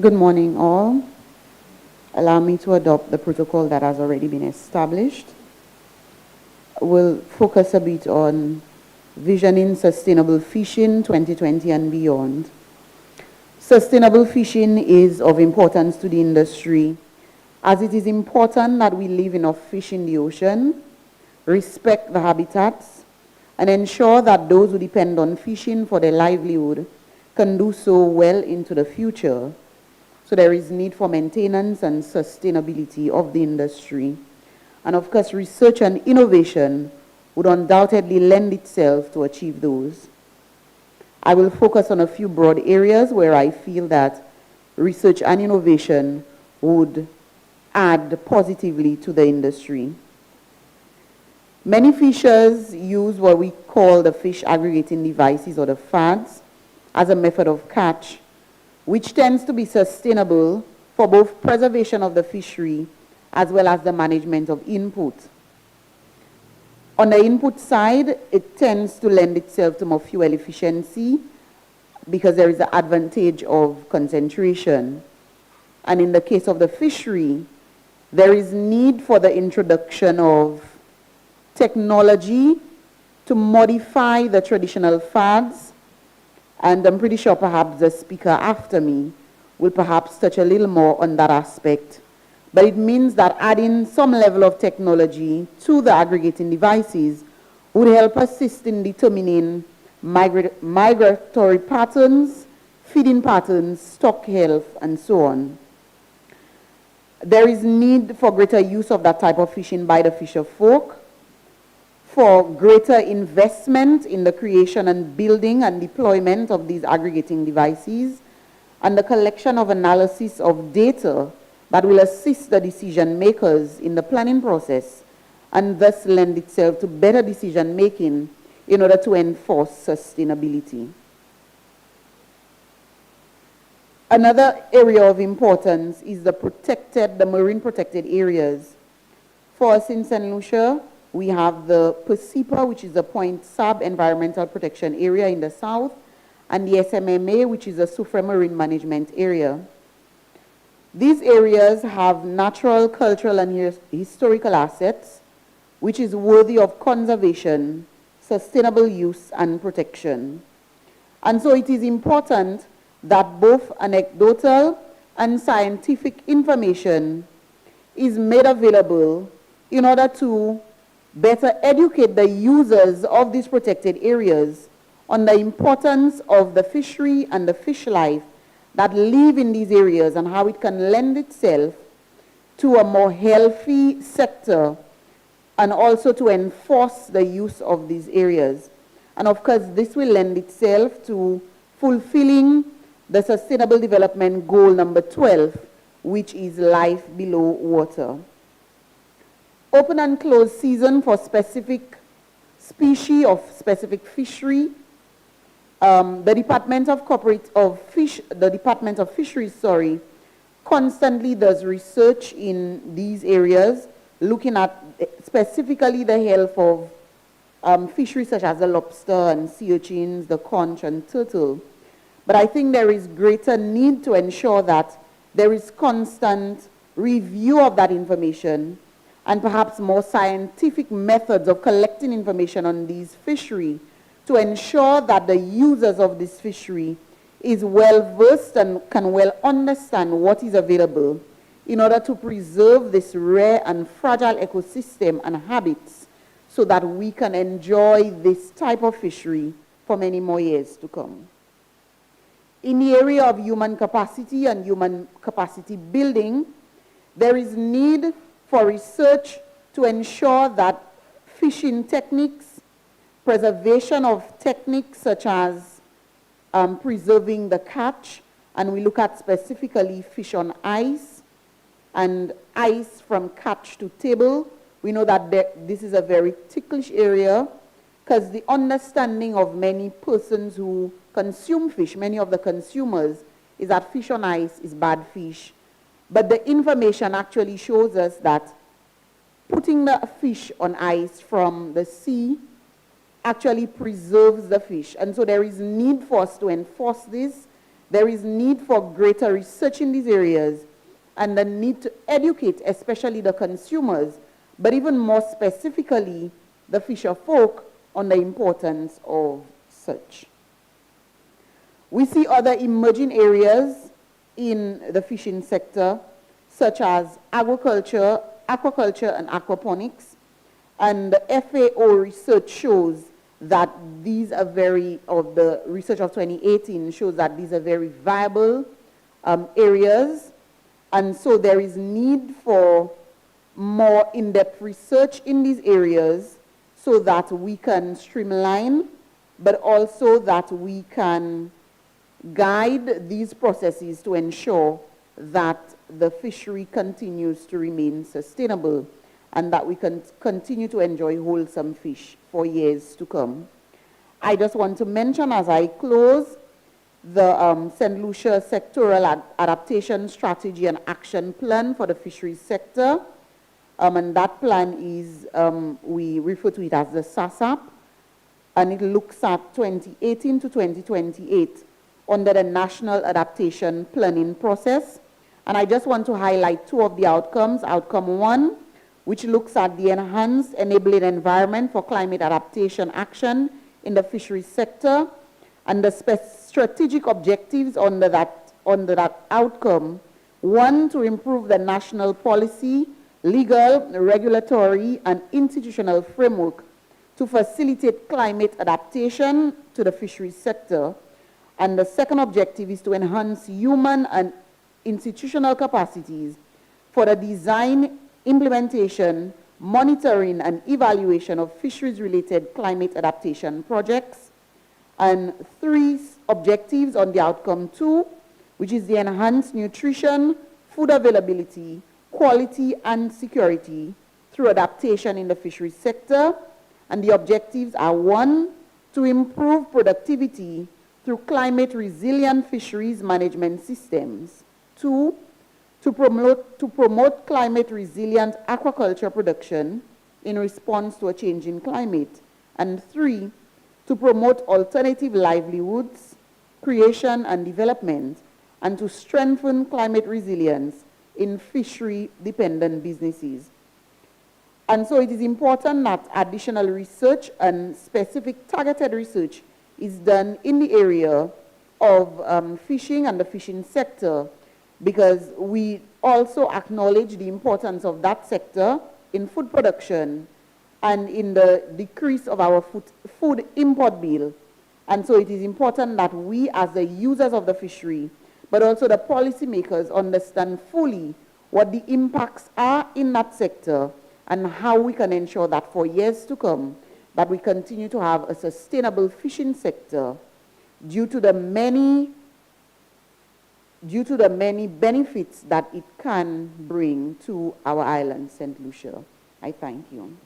Good morning, all. Allow me to adopt the protocol that has already been established. We'll focus a bit on visioning sustainable fishing 2020 and beyond. Sustainable fishing is of importance to the industry, as it is important that we leave enough fish in the ocean, respect the habitats, and ensure that those who depend on fishing for their livelihood can do so well into the future. So there is need for maintenance and sustainability of the industry. And of course, research and innovation would undoubtedly lend itself to achieve those. I will focus on a few broad areas where I feel that research and innovation would add positively to the industry. Many fishers use what we call the fish aggregating devices or the FADs as a method of catch, which tends to be sustainable for both preservation of the fishery as well as the management of input. On the input side, it tends to lend itself to more fuel efficiency because there is the advantage of concentration. And in the case of the fishery, there is need for the introduction of technology to modify the traditional fads. And I'm pretty sure perhaps the speaker after me will perhaps touch a little more on that aspect. But it means that adding some level of technology to the aggregating devices would help assist in determining migratory patterns, feeding patterns, stock health, and so on. There is need for greater use of that type of fishing by the fisher folk, for greater investment in the creation and building and deployment of these aggregating devices, and the collection of analysis of data that will assist the decision makers in the planning process and thus lend itself to better decision making in order to enforce sustainability. Another area of importance is the marine protected areas. For us in St. Lucia, we have the PERSIPA, which is the Point Sab Environmental Protection Area in the south, and the SMMA, which is the Soufrière Marine Management Area. These areas have natural, cultural, and historical assets, which is worthy of conservation, sustainable use, and protection. And so it is important that both anecdotal and scientific information is made available in order to better educate the users of these protected areas on the importance of the fishery and the fish life that live in these areas and how it can lend itself to a more healthy sector and also to enforce the use of these areas. And of course, this will lend itself to fulfilling the Sustainable Development Goal number 12, which is life below water. Open and closed season for specific species of specific fishery. The Department of Fisheries, constantly does research in these areas, looking at specifically the health of fisheries such as the lobster and sea urchins, the conch and turtle. But I think there is greater need to ensure that there is constant review of that information and perhaps more scientific methods of collecting information on these fisheries to ensure that the users of this fishery is well versed and can well understand what is available in order to preserve this rare and fragile ecosystem and habits so that we can enjoy this type of fishery for many more years to come. In the area of human capacity and human capacity building, there is need for research to ensure that fishing techniques, preservation of techniques such as preserving the catch, and we look at specifically fish on ice and ice from catch to table. We know that this is a very ticklish area because the understanding of many persons who consume fish, many of the consumers, is that fish on ice is bad fish. But the information actually shows us that putting the fish on ice from the sea actually preserves the fish. And so there is need for us to enforce this There is need for greater research in these areas and the need to educate, especially the consumers, but even more specifically, the fisher folk on the importance of such. We see other emerging areas in the fishing sector, such as agriculture, aquaculture, and aquaponics. And the FAO research shows that these are the research of 2018 shows that these are very viable areas. And so there is need for more in-depth research in these areas so that we can streamline, but also that we can guide these processes to ensure that the fishery continues to remain sustainable and that we can continue to enjoy wholesome fish for years to come. I just want to mention as I close the St. Lucia Sectoral Adaptation Strategy and Action Plan for the fisheries sector. And that plan is, we refer to it as the SASAP, and it looks at 2018 to 2028 under the National Adaptation Planning Process. And I just want to highlight two of the outcomes. Outcome 1, which looks at the enhanced enabling environment for climate adaptation action in the fisheries sector, and the strategic objectives under that outcome. 1, to improve the national policy, legal, regulatory, and institutional framework to facilitate climate adaptation to the fisheries sector. And the second objective is to enhance human and institutional capacities for the design, implementation, monitoring, and evaluation of fisheries-related climate adaptation projects. And 3 objectives on the outcome 2, which is the enhanced nutrition, food availability, quality, and security through adaptation in the fisheries sector. And the objectives are 1, to improve productivity through climate resilient fisheries management systems. 2, to promote climate resilient aquaculture production in response to a changing climate. And 3, to promote alternative livelihoods, creation and development, and to strengthen climate resilience in fishery-dependent businesses. And so it is important that additional research and specific targeted research is done in the area of fishing and the fishing sector, because we also acknowledge the importance of that sector in food production and in the decrease of our food import bill. And so it is important that we as the users of the fishery, but also the policymakers, understand fully what the impacts are in that sector and how we can ensure that for years to come, that we continue to have a sustainable fishing sector due to the many benefits that it can bring to our island, St. Lucia. I thank you.